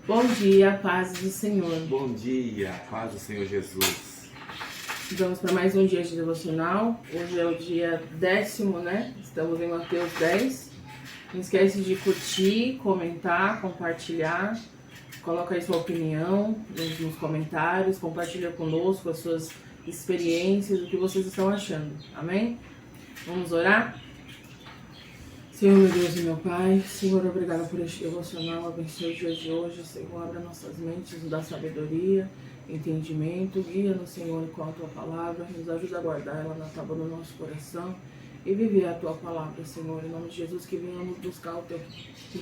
Bom dia, paz do Senhor. Bom dia, paz do Senhor Jesus. Vamos para mais um dia de devocional. Hoje é o dia 10º, né? Estamos em Mateus 10. Não esquece de curtir, comentar, compartilhar. Coloca aí sua opinião nos comentários. Compartilha conosco as suas experiências, o que vocês estão achando. Amém? Vamos orar? Senhor, meu Deus e meu Pai, Senhor, obrigado por este devocional, abençoe o dia de hoje, Senhor, abra nossas mentes, nos dá sabedoria, entendimento, guia-nos, Senhor, com a Tua Palavra, nos ajuda a guardar ela na tábua do nosso coração e viver a Tua Palavra, Senhor, em nome de Jesus, que venhamos buscar o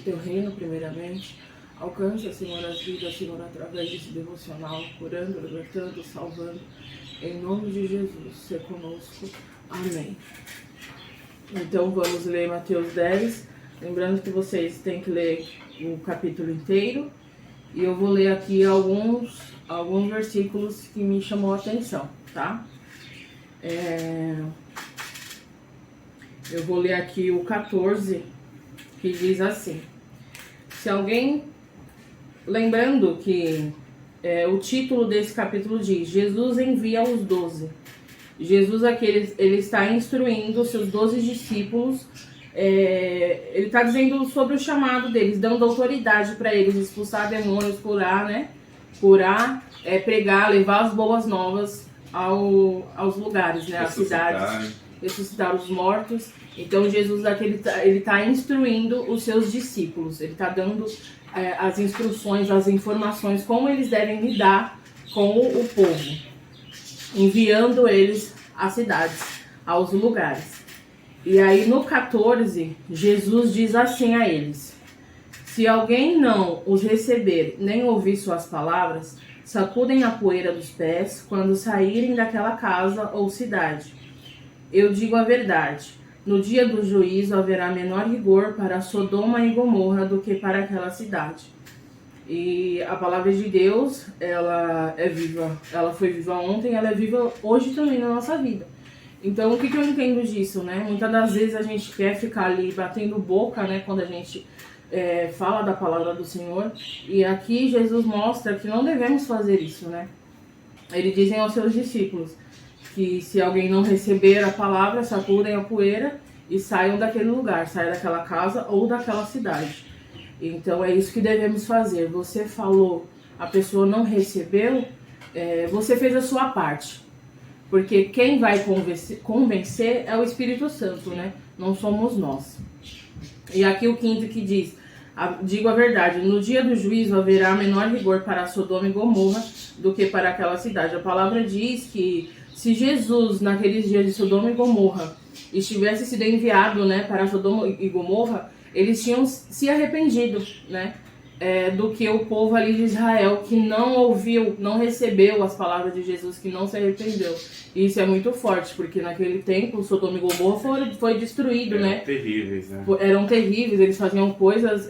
Teu reino primeiramente, alcança, Senhor, as vidas, Senhor, através desse devocional, curando, libertando, salvando, em nome de Jesus, ser conosco, amém. Então vamos ler Mateus 10, lembrando que vocês têm que ler o capítulo inteiro, e eu vou ler aqui alguns versículos que me chamou a atenção, tá? Eu vou ler aqui o 14, que diz assim: se alguém, lembrando que o título desse capítulo diz, Jesus envia os 12. Jesus aqui, ele está instruindo os seus 12 discípulos, ele está dizendo sobre o chamado deles, dando autoridade para eles expulsar demônios, curar, né? Curar, pregar, levar as boas novas aos lugares, né? Às cidades, ressuscitar os mortos. Então Jesus aqui, ele tá instruindo os seus discípulos, ele está dando as instruções, as informações, como eles devem lidar com o povo, enviando eles às cidades, aos lugares. E aí no 14, Jesus diz assim a eles: se alguém não os receber, nem ouvir suas palavras, sacudem a poeira dos pés quando saírem daquela casa ou cidade. Eu digo a verdade, no dia do juízo haverá menor rigor para Sodoma e Gomorra do que para aquela cidade. E a palavra de Deus, ela é viva, ela foi viva ontem, ela é viva hoje também na nossa vida. Então, o que eu entendo disso, né? Muitas das vezes a gente quer ficar ali batendo boca, né? Quando a gente fala da palavra do Senhor. E aqui Jesus mostra que não devemos fazer isso, né? Ele diz aos seus discípulos que se alguém não receber a palavra, sacudem a poeira e saiam daquele lugar, saiam daquela casa ou daquela cidade. Então é isso que devemos fazer. Você falou, a pessoa não recebeu, você fez a sua parte. Porque quem vai convencer é o Espírito Santo, né? Não somos nós. E aqui o 15 que diz, digo a verdade, no dia do juízo haverá menor rigor para Sodoma e Gomorra do que para aquela cidade. A palavra diz que se Jesus, naqueles dias de Sodoma e Gomorra, estivesse sido enviado, né, para Sodoma e Gomorra, eles tinham se arrependido, né, do que o povo ali de Israel, que não ouviu, não recebeu as palavras de Jesus, que não se arrependeu. E isso é muito forte, porque naquele tempo Sodoma e Gomorra foi destruído, né? Terríveis, né? Eram terríveis, eles faziam coisas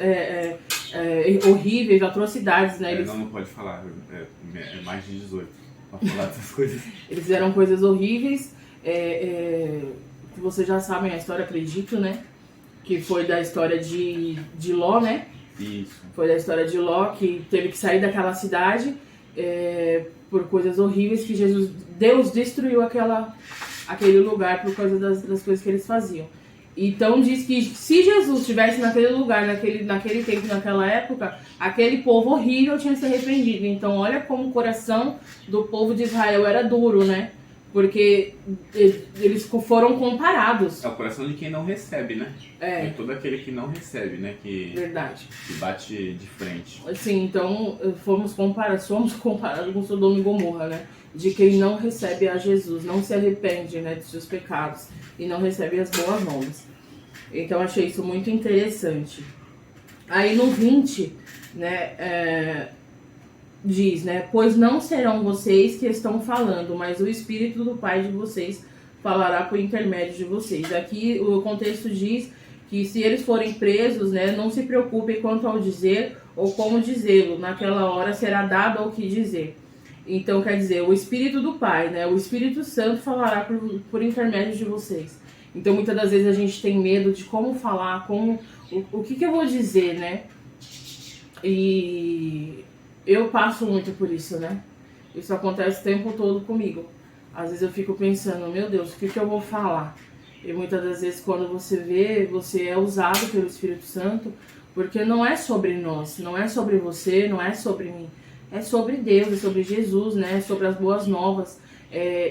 horríveis, atrocidades, né? Não pode falar, é mais de 18 para falar dessas coisas. Eles fizeram coisas horríveis, que vocês já sabem a história, acredito, né? Que foi da história de Ló, né? Isso. Foi da história de Ló, que teve que sair daquela cidade por coisas horríveis, que Deus destruiu aquele lugar por causa das coisas que eles faziam. Então diz que se Jesus estivesse naquele lugar, naquele tempo, naquela época, aquele povo horrível tinha se arrependido. Então olha como o coração do povo de Israel era duro, né? Porque eles foram comparados. É o coração de quem não recebe, né? É todo aquele que não recebe, né? Verdade. Que bate de frente. Sim, então somos comparados com Sodoma e Gomorra, né? De quem não recebe a Jesus, não se arrepende, né, dos seus pecados e não recebe as boas novas. Então achei isso muito interessante. Aí no 20, né, diz, né, pois não serão vocês que estão falando, mas o Espírito do Pai de vocês falará por intermédio de vocês. Aqui o contexto diz que se eles forem presos, né, não se preocupem quanto ao dizer ou como dizê-lo, naquela hora será dado ao que dizer. Então quer dizer, o Espírito do Pai, né, o Espírito Santo falará por intermédio de vocês. Então muitas das vezes a gente tem medo de como falar, o que eu vou dizer, né? E eu passo muito por isso, né? Isso acontece o tempo todo comigo. Às vezes eu fico pensando, meu Deus, o que eu vou falar? E muitas das vezes quando você vê, você é usado pelo Espírito Santo, porque não é sobre nós, não é sobre você, não é sobre mim. É sobre Deus, é sobre Jesus, né? É sobre as boas novas.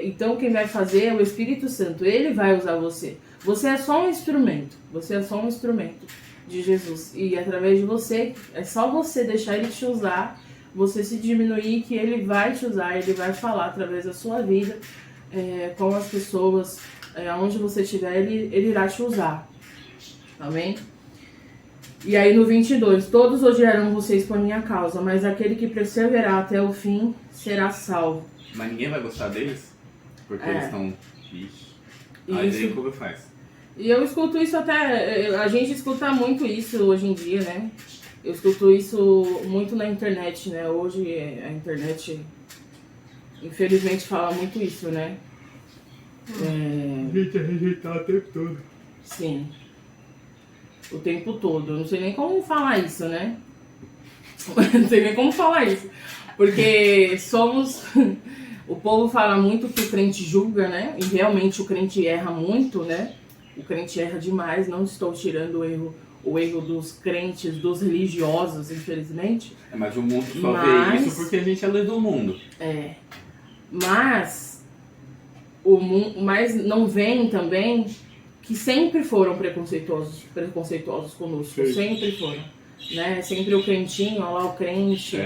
Então quem vai fazer é o Espírito Santo, ele vai usar você. Você é só um instrumento, você é só um instrumento de Jesus. E através de você, é só você deixar ele te usar, você se diminuir que ele vai te usar, ele vai falar através da sua vida, com as pessoas, aonde você estiver, ele irá te usar. Amém? E aí no 22, todos odiarão vocês por minha causa, mas aquele que perseverar até o fim será salvo. Mas ninguém vai gostar deles? Porque eles estão... Aí Isso. como faz? E eu escuto isso até... A gente escuta muito isso hoje em dia, né? Eu escuto isso muito na internet, né? Hoje a internet, infelizmente, fala muito isso, né? A gente é rejeitado o tempo todo. Sim. O tempo todo. Eu não sei nem como falar isso, né? Não sei nem como falar isso. Porque somos... O povo fala muito que o crente julga, né? E realmente o crente erra muito, né? O crente erra demais. Não estou tirando o erro dos crentes, dos religiosos, infelizmente. Mas o mundo só vê isso porque a gente é luz do mundo. Mas não vem também que sempre foram preconceituosos conosco. Sim. Sempre foram. Né? Sempre o crentinho, olha lá o crente.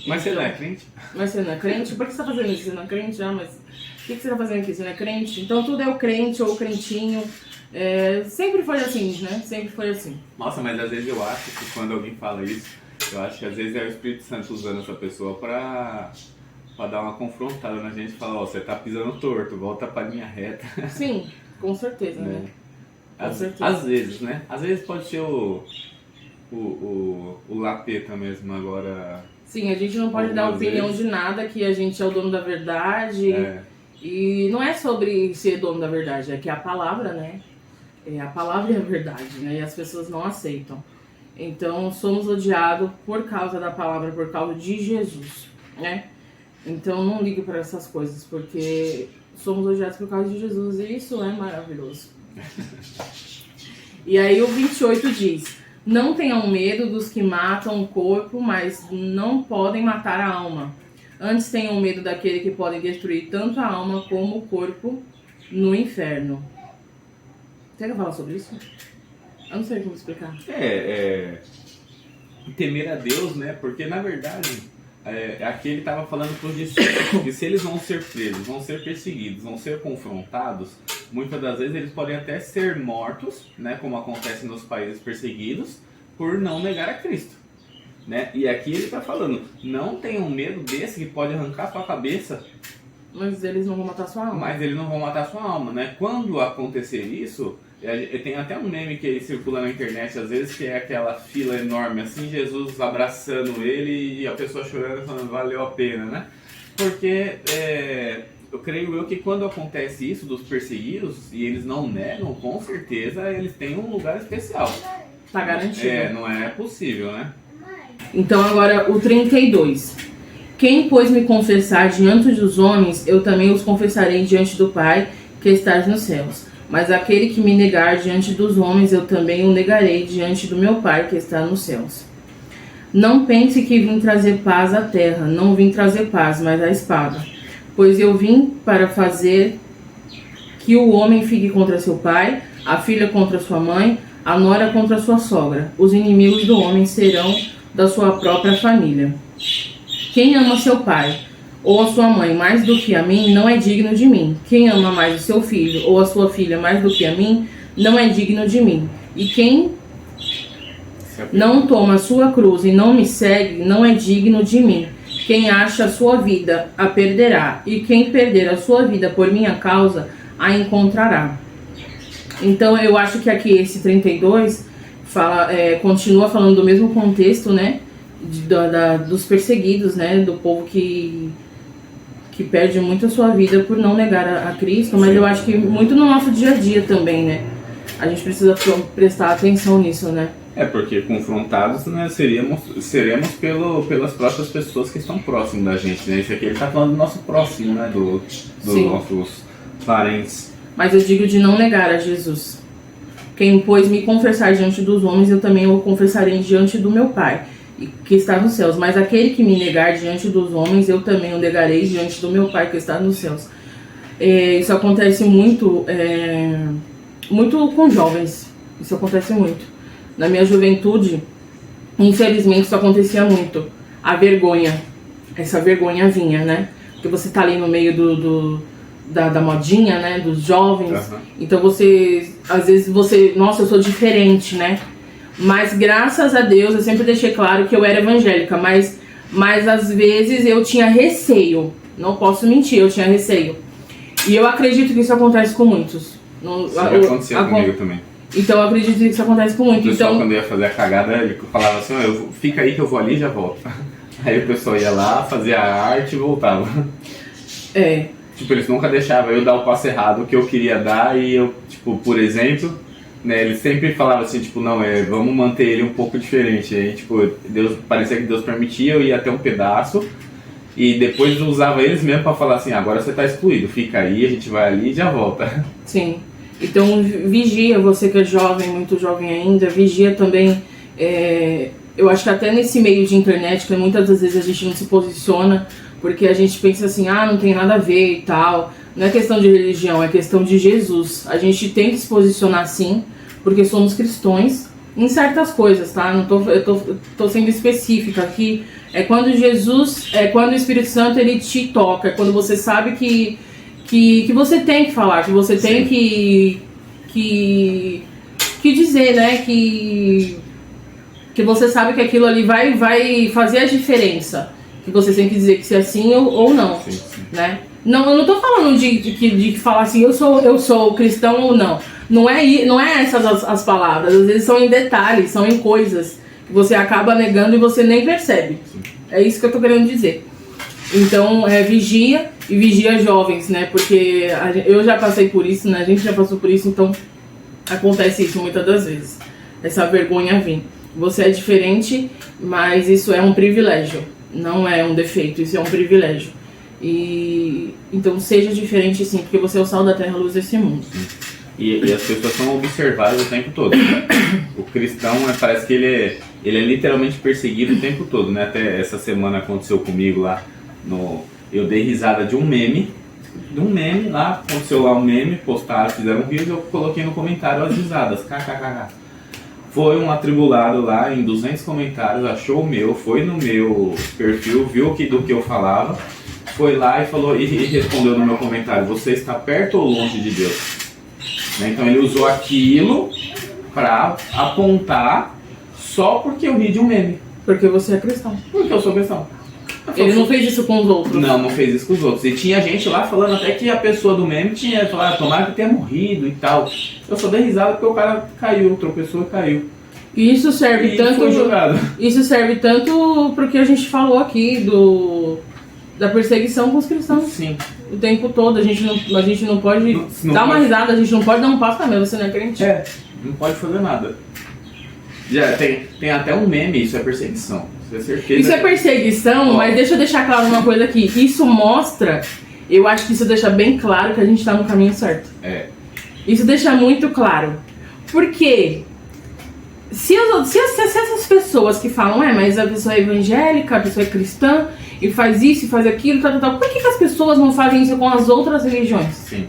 Mas então, você não é crente? Mas você não é crente? Por que você tá fazendo isso? Você não é crente? Mas o que você tá fazendo aqui? Você não é crente? Então tudo é o crente ou o crentinho. Sempre foi assim, né? Sempre foi assim. Nossa, mas às vezes eu acho que quando alguém fala isso, eu acho que às vezes é o Espírito Santo usando essa pessoa pra dar uma confrontada na gente e falar, ó, você tá pisando torto, volta pra linha reta. Sim, com certeza, né? Às vezes, né? Às vezes pode ser o lapeta mesmo, agora... Sim, a gente não pode dar opinião de nada, que a gente é o dono da verdade. E não é sobre ser dono da verdade, é que a palavra, né? A palavra é a verdade, né? E as pessoas não aceitam. Então, somos odiados por causa da palavra, por causa de Jesus, né? Então, não ligue para essas coisas, porque somos odiados por causa de Jesus e isso é maravilhoso. E aí o 28 diz... Não tenham medo dos que matam o corpo, mas não podem matar a alma. Antes tenham medo daquele que pode destruir tanto a alma como o corpo no inferno. Você quer falar sobre isso? Eu não sei como explicar. Temer a Deus, né? Porque na verdade, aqui ele estava falando para os discípulos que se eles vão ser presos, vão ser perseguidos, vão ser confrontados, muitas das vezes eles podem até ser mortos, né? Como acontece nos países perseguidos, por não negar a Cristo, né? E aqui ele está falando, não tenham medo desse que pode arrancar a sua cabeça. Mas eles não vão matar sua alma. Mas eles não vão matar sua alma, né? Quando acontecer isso, tem até um meme que circula na internet às vezes, que é aquela fila enorme, assim, Jesus abraçando ele e a pessoa chorando, falando, valeu a pena, né? Porque eu creio que quando acontece isso dos perseguidos, e eles não negam, com certeza eles têm um lugar especial. Tá garantido. Não é possível, né? Então agora o 32. Quem, pois, me confessar diante dos homens, eu também os confessarei diante do Pai, que estás nos céus. Mas aquele que me negar diante dos homens, eu também o negarei diante do meu Pai, que está nos céus. Não pense que vim trazer paz à terra. Não vim trazer paz, mas a espada. Pois eu vim para fazer que o homem fique contra seu pai, a filha contra sua mãe, a nora contra sua sogra. Os inimigos do homem serão da sua própria família. Quem ama seu pai ou a sua mãe mais do que a mim, não é digno de mim. Quem ama mais o seu filho ou a sua filha mais do que a mim, não é digno de mim. E quem não toma a sua cruz e não me segue, não é digno de mim. Quem acha a sua vida, a perderá. E quem perder a sua vida por minha causa, a encontrará. Então eu acho que aqui esse 32 continua falando do mesmo contexto, né? Dos perseguidos, né? Do povo que perde muito a sua vida por não negar a Cristo. Mas eu acho que muito no nosso dia a dia também, né? A gente precisa prestar atenção nisso, né? Porque confrontados, né, seremos pelas próprias pessoas que estão próximas da gente, né? Isso aqui ele tá falando do nosso próximo, né? Dos nossos parentes. Mas eu digo de não negar a Jesus. Quem pôs me confessar diante dos homens, eu também o confessarei diante do meu Pai, que está nos céus. Mas aquele que me negar diante dos homens, eu também o negarei diante do meu Pai, que está nos céus. Isso acontece muito, muito com jovens. Isso acontece muito. Na minha juventude, infelizmente, isso acontecia muito. A vergonha. Essa vergonha vinha, né? Porque você tá ali no meio da modinha, né? Dos jovens. Uhum. Então às vezes nossa, eu sou diferente, né? Mas graças a Deus, eu sempre deixei claro que eu era evangélica. Mas às vezes eu tinha receio. Não posso mentir, eu tinha receio. E eu acredito que isso acontece com muitos. Isso aconteceu comigo também. Então eu acredito que isso acontece com muito. O pessoal, quando ia fazer a cagada, ele falava assim, fica aí que eu vou ali e já volto. Aí o pessoal ia lá, fazia a arte e voltava. Tipo, eles nunca deixavam eu dar o passo errado que eu queria dar e eu, tipo, por exemplo, né, eles sempre falavam assim, tipo, não, vamos manter ele um pouco diferente. Aí, tipo, parecia que Deus permitia, eu ia até um pedaço e depois usava eles mesmo pra falar assim, agora você tá excluído, fica aí, a gente vai ali e já volta. Sim. Então vigia, você que é jovem, muito jovem ainda, vigia também, eu acho que até nesse meio de internet, que muitas das vezes a gente não se posiciona, porque a gente pensa assim, não tem nada a ver e tal, não é questão de religião, é questão de Jesus. A gente tem que se posicionar sim, porque somos cristãos em certas coisas, tá? Eu tô sendo específica aqui, quando quando o Espírito Santo ele te toca, é quando você sabe que você tem que falar, que você tem que dizer, né, que você sabe que aquilo ali vai fazer a diferença, que você tem que dizer que se é sim ou não, sim. Né? Não, eu não tô falando de falar assim, eu sou cristão ou não, não é essas as palavras, às vezes são em detalhes, são em coisas que você acaba negando e você nem percebe, sim. É isso que eu tô querendo dizer. Então, vigia e vigia jovens, né? Porque eu já passei por isso, né? A gente já passou por isso, então acontece isso muitas das vezes. Essa vergonha vem. Você é diferente, mas isso é um privilégio. Não é um defeito, isso é um privilégio. E então seja diferente sim, porque você é o sal da terra, a luz desse mundo. E as pessoas são observadas o tempo todo. O cristão parece que ele é literalmente perseguido o tempo todo, né? Até essa semana aconteceu comigo lá. Eu dei risada de um meme lá, aconteceu lá um meme, postaram, fizeram um vídeo, eu coloquei no comentário as risadas, kkkk. Foi um atribulado lá em 200 comentários, achou o meu, foi no meu perfil, viu do que eu falava, foi lá e falou e respondeu no meu comentário, você está perto ou longe de Deus? Né? Então ele usou aquilo pra apontar só porque eu ri de um meme. Porque você é cristão. Porque eu sou cristão. Ele não fez isso com os outros. Não fez isso com os outros. E tinha gente lá falando até que a pessoa do meme tinha falado, tomara que tenha morrido e tal. Eu só dei risada porque o cara caiu, tropeçou e caiu. E isso serve Isso serve tanto pro que a gente falou aqui da perseguição com os cristãos. Sim. O tempo todo, a gente não pode dar uma risada, a gente não pode dar um passo também, você não é crente. Não pode fazer nada. Já tem até um meme, isso é perseguição. Isso é perseguição, mas deixa eu deixar claro uma coisa aqui. Isso mostra, eu acho que isso deixa bem claro que a gente tá no caminho certo. Isso deixa muito claro. Porque se essas pessoas que falam, mas a pessoa é evangélica, a pessoa é cristã, e faz isso, e faz aquilo, tal, por que as pessoas não fazem isso com as outras religiões? Sim.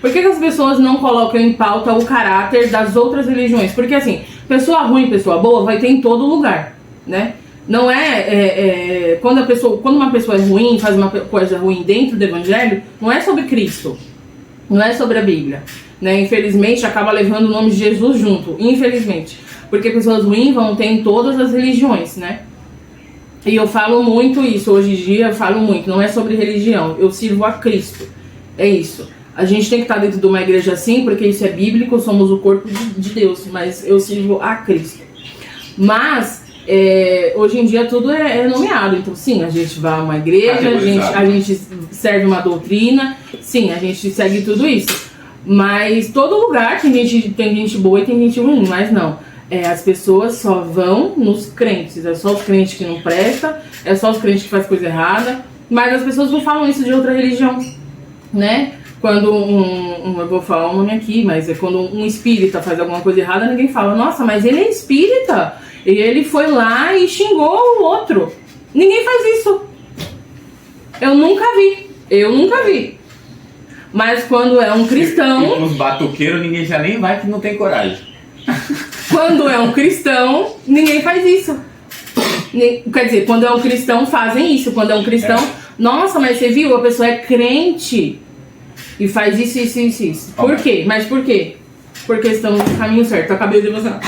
Por que as pessoas não colocam em pauta o caráter das outras religiões? Porque assim, pessoa ruim, pessoa boa, vai ter em todo lugar, né? Não quando uma pessoa é ruim, faz uma coisa ruim dentro do evangelho, não é sobre Cristo, não é sobre a Bíblia, né? Infelizmente acaba levando o nome de Jesus junto, infelizmente, porque pessoas ruins vão ter em todas as religiões, né? E eu falo muito isso, hoje em dia eu falo muito, não é sobre religião, eu sirvo a Cristo, é isso. A gente tem que estar dentro de uma igreja assim, porque isso é bíblico, somos o corpo de Deus, mas eu sirvo a Cristo. Mas hoje em dia tudo é nomeado, então sim, a gente vai a uma igreja, a gente serve uma doutrina, sim, a gente segue tudo isso. Mas todo lugar tem gente boa e tem gente ruim, mas não. As pessoas só vão nos crentes, é só os crentes que não prestam, é só os crentes que fazem coisa errada, mas as pessoas não falam isso de outra religião, né? Quando eu vou falar um nome aqui, mas é quando um espírita faz alguma coisa errada, ninguém fala, nossa, mas ele é espírita, e ele foi lá e xingou o outro. Ninguém faz isso. Eu nunca vi. Mas quando é um cristão... E os batuqueiros ninguém já nem vai que não tem coragem. Quando é um cristão, ninguém faz isso. Quer dizer, quando é um cristão, fazem isso. Quando é um cristão, nossa, mas você viu? A pessoa é crente e faz isso. Por quê? Mas por quê? Porque estamos no caminho certo. Eu acabei de emocionar.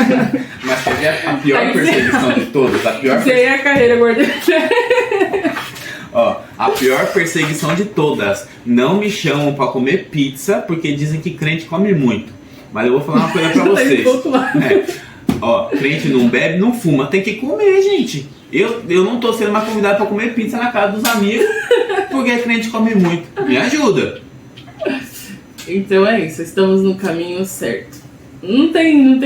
Mas você vê a pior perseguição de todas. Você é a carreira gorda. Ó, a pior perseguição de todas. Não me chamam pra comer pizza porque dizem que crente come muito. Mas eu vou falar uma coisa pra vocês. Ó, crente não bebe, não fuma. Tem que comer, gente. Eu não tô sendo mais convidado pra comer pizza na casa dos amigos porque crente come muito. Me ajuda. Então é isso. Estamos no caminho certo. Não tem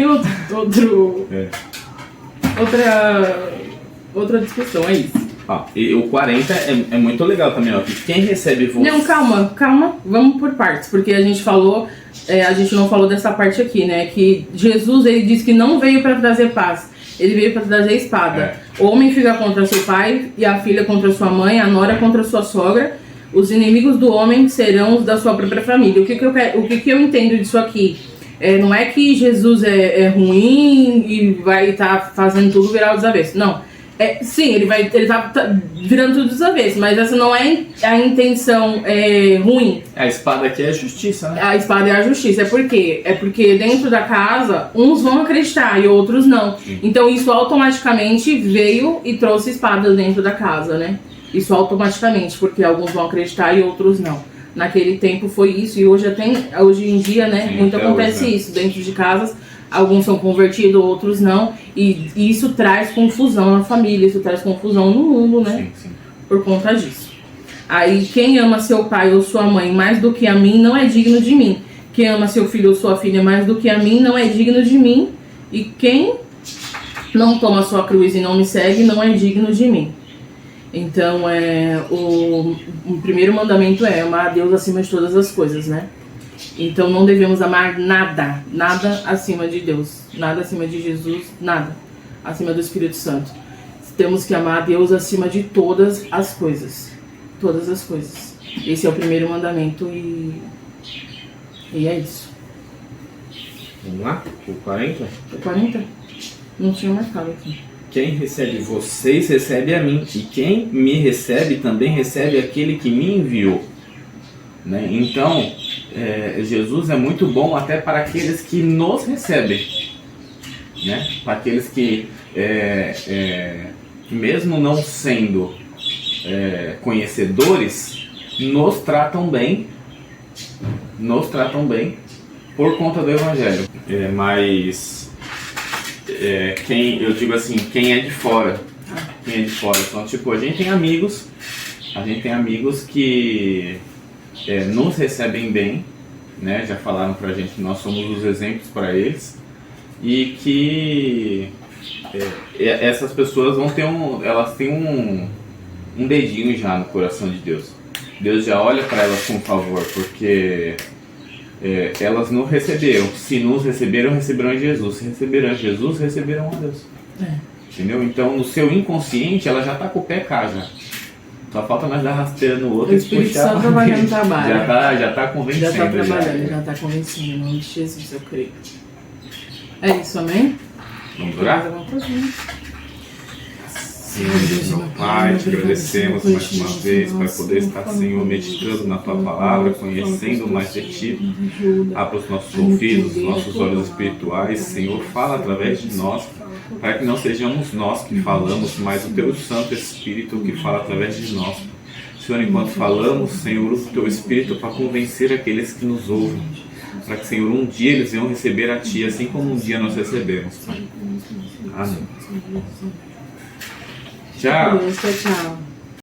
outra discussão. É isso. Ó, e o 40 é muito legal também, ó. Que quem recebe você... Não, calma. Vamos por partes. Porque a gente falou... a gente não falou dessa parte aqui, né? Que Jesus, ele disse que não veio para trazer paz. Ele veio para trazer espada. O homem fica contra seu pai e a filha contra sua mãe, a nora contra sua sogra. Os inimigos do homem serão os da sua própria família. O que eu entendo disso aqui? Não é que Jesus é ruim e vai estar fazendo tudo virar os avessos. Não. Sim, ele tá virando tudo dos avessos, mas essa não é a intenção ruim. A espada aqui é a justiça, né? A espada é a justiça. Por quê? É porque dentro da casa, uns vão acreditar e outros não. Sim. Então isso automaticamente veio e trouxe espada dentro da casa, né? Isso automaticamente, porque alguns vão acreditar e outros não. Naquele tempo foi isso e hoje em dia, né? Sim, muito acontece hoje, né? Isso dentro de casas. Alguns são convertidos, outros não. E isso traz confusão na família, isso traz confusão no mundo, né? Sim. Por conta disso. Aí, quem ama seu pai ou sua mãe mais do que a mim, não é digno de mim. Quem ama seu filho ou sua filha mais do que a mim, não é digno de mim. E quem não toma sua cruz e não me segue, não é digno de mim. Então, o primeiro mandamento é amar a Deus acima de todas as coisas, né? Então não devemos amar nada acima de Deus, nada acima de Jesus, nada acima do Espírito Santo. Temos que amar a Deus acima de todas as coisas, Esse é o primeiro mandamento e é isso. Vamos lá? O 40? O 40? Não tinha marcado aqui. Quem recebe vocês recebe a mim, e quem me recebe também recebe aquele que me enviou. Né? Então, Jesus é muito bom até para aqueles que nos recebem, né? Para aqueles que, mesmo não sendo conhecedores, nos tratam bem por conta do Evangelho. Mas eu digo assim, quem é de fora, então tipo, a gente tem amigos que nos recebem bem, né? Já falaram pra gente que nós somos os exemplos para eles e que essas pessoas elas têm um dedinho já no coração de Deus. Deus já olha para elas com favor, porque elas não receberam. Se nos receberam, receberão a Jesus. Se receberam a Jesus, receberão a Deus. Entendeu? Então, no seu inconsciente, ela já está com o pé cá já. Só falta mais dar rasteira no outro. O Espírito Santo trabalhando no trabalho. Já está convencendo. Já está trabalhando, já está convencendo. Em nome de Jesus, eu creio. É isso, amém? Vamos orar? Senhor, meu Pai, te agradecemos mais uma vez para poder estar, Senhor, meditando na Tua Palavra, conhecendo mais de Ti. Abra os nossos ouvidos, os nossos olhos espirituais, Senhor, fala através de nós, para que não sejamos nós que falamos, mas o Teu Santo Espírito que fala através de nós. Senhor, enquanto falamos, Senhor, usa o Teu Espírito para convencer aqueles que nos ouvem, para que, Senhor, um dia eles venham receber a Ti, assim como um dia nós recebemos, Pai. Amém. Tchau. Tchau.